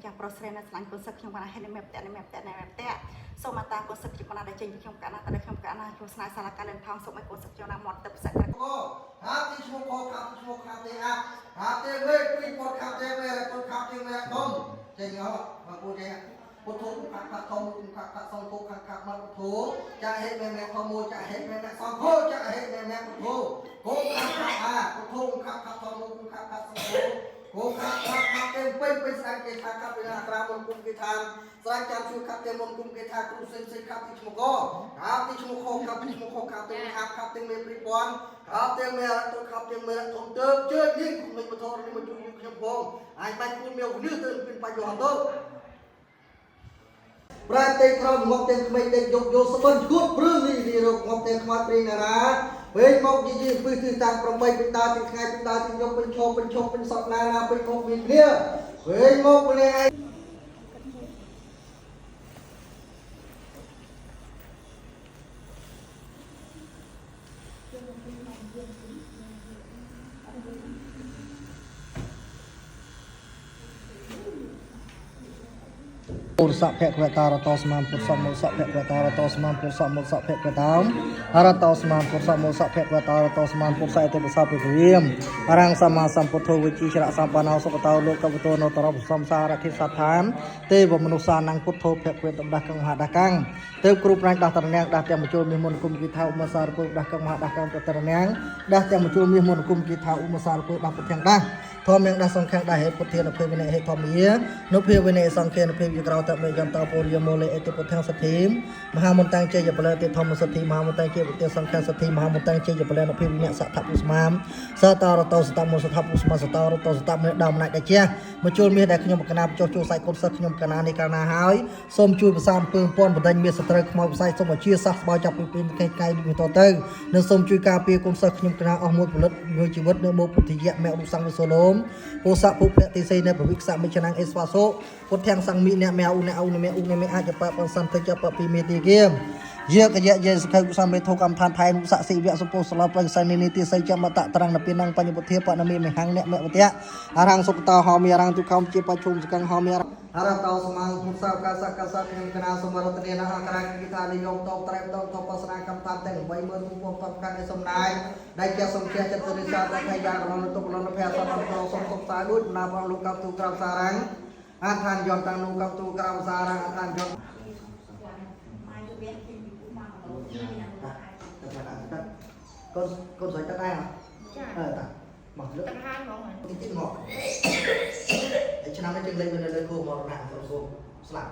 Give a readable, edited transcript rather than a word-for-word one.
ចាប្រុសស្រីនៅស្លាញ់កូនសឹកខ្ញុំគាត់ឲ្យនៅមែបតែសូមតាកូនសឹកខ្ញុំគាត់ដែលចេញពីខ្ញុំគាត់ណាតែខ្ញុំគាត់ណាជួស្នាសាលាការលឿនថងសូមឲ្យកូនសឹកខ្ញុំណាមាត់ទឹកផ្សិតអូហាទីឈ្មោះខខាប់ឈ្មោះខាប់ទេអាហាទេមេពីពតខាប់ទេមេពតខាប់ទេមេដុំចេញអត់បងប្អូនចេះពុទ្ធុខាប់ធំខាប់សងពុខាប់មកពុទ្ធុចាហេតុមេធំមួយចាហេតុមេសងពុចាហេតុមេពុទ្ធុគោខាប់ពុទ្ធុខាប់ធំខាប់សងពុគោខាប់ទេពេញស្អាតគេថាខាប់វិណាក្រាមមុនគុំគេថាស្រាញ់ចាំជួយខាប់ទេមុនគុំគេថាគ្រូសេខាប់ទីឈ្មោះកខាប់ទីឈ្មោះខខាប់ទីឈ្មោះខខាប់ទេខាប់ទេមេព្រីពាន់ខាប់ទេមេទៅខាប់ទេមេធំទៅជើញនេះគុំមិនបធរនេះមកជួយខ្ញុំផងអាចបាច់គូមាននេះទៅពីបញ្ញោទៅប្រតិក្រមមកទាំងក្មេងដេកយកស្បិនឈួតព្រឹងនេះរកមកទាំងខ្មាត់ព្រីណារាពេលមកនិយាយពីគឺតាម8ពីដើរពីថ្ងៃពីដើរពីយកពេញឈប់ពេញសតណាពេញមកមានគ្នាពេលមកម្នាក់ឯងពុទ្ធសភៈក្វតារតោស្មានពុទ្ធសមោសភៈក្វតារតោស្មានពុទ្ធសមោសភៈក្វតារតោស្មានពុទ្ធសមោសភៈក្វតារតោស្មានពុទ្ធសៃទេពសពវិមអរង្គសម្មាសម្ពុទ្ធោវិជិច្រៈសម្បណ្ណោសុខតោលោកកវតោនតរសំសារគិសដ្ឋានទេវមនុស្សានังពុទ្ធោភៈក្វេតដាស់កង្មហាដាស់កាំងទេវគ្រូប្រាជ្ញដាស់តរណាំងដាស់ទាំងមជុលមាសមុនគុំគិថាឧបសារពុដាស់កង្មហាដាស់កាំងតរណាំងដាស់ទាំងមជុលមាសមុនគុំគិថាឧបសារពុដាស់ពុទាំងដាស់ធម្មយ៉ាងដាស់សង្ឃាដាស់ហេតុពុទ្ធានុភេវិន័យហេតុធម្មានុភេវិន័យសង្ឃានុភេវិក្រោតមេយន្តោពុរិយមូលេអេតិពុទ្ធាសទ្ធិមហាមន្តតាំងជ័យបលទេធម្មសទ្ធិមហាមន្តតាំងជ័យពុទ្ធាសង្ឃាសទ្ធិមហាមន្តតាំងជ័យបលនុភេវិញ្ញសថពុស្មាមសតរតោសតមសថពុស្មាសតរតោសតមេដើមអំណាចដែលជាមជុលមាសដែលខ្ញុំកណាចុះចូលសៃគុណសិស្សខ្ញុំកណានេះកាលណាហើយសូមជួយប្រសានពើពន់បណ្ដេញមាសត្រូវខ្មោចផ្សាយសូមឲ្យជាសះស្បើចាប់ពីពេលកែដូចតទៅនិងសូមជួយការពារគុណសិស្សខ្ញុំកណាអស់មួយផលិតមួយជីវិតនៅមុខពុទ្ធិយៈមេឧសង្ឃវិសូលោមពោសៈភុភៈតិសេនភវិក្សមិច្ឆនាងអេស្វាសូពុទ្ធាំងសង្មីអ្នកមេអ៊ូអ្នកអ៊ូអ្នកមេអ៊ូអ្នកមេអាចបបសន្តិចបពីមេទីគៀមយកយៈយេសខេសំមេធុកម្មឋានថៃមុសសិវិសុពោសឡប្រសៃនីតិស័យចំតត្រង់នពីនងបញ្ញពុធាបណមីមហង្អ្នកមេវតៈអរង្គសុគតោហោមីអរង្គទុខំជាបជុំសកੰហោមីអរតោសមាងពុទ្ធសាកាសកសខ្ញុំកណាសមរតនេនអក្រាគិថានិយមតបត្រែបតបបសនាកម្មតាមទាំង80000គុំពបកាន់ឯសំណាយដែលជាសំជាចិត្តរិសាតែខៃយ៉ាងរំលទុកលនភៈសំប្រងសំទុកសាដូចណាបងលោកកោទូក្រៅសារាំងអាឋានយន្តតាំងនោះកោទូក្រៅសារអាឋានយន្តcon sấy tắt ai hả? Ta mặc nước tắt hai món này. Cái ngọt. Để cho nó lên lên khô màu nặng khô sẵn.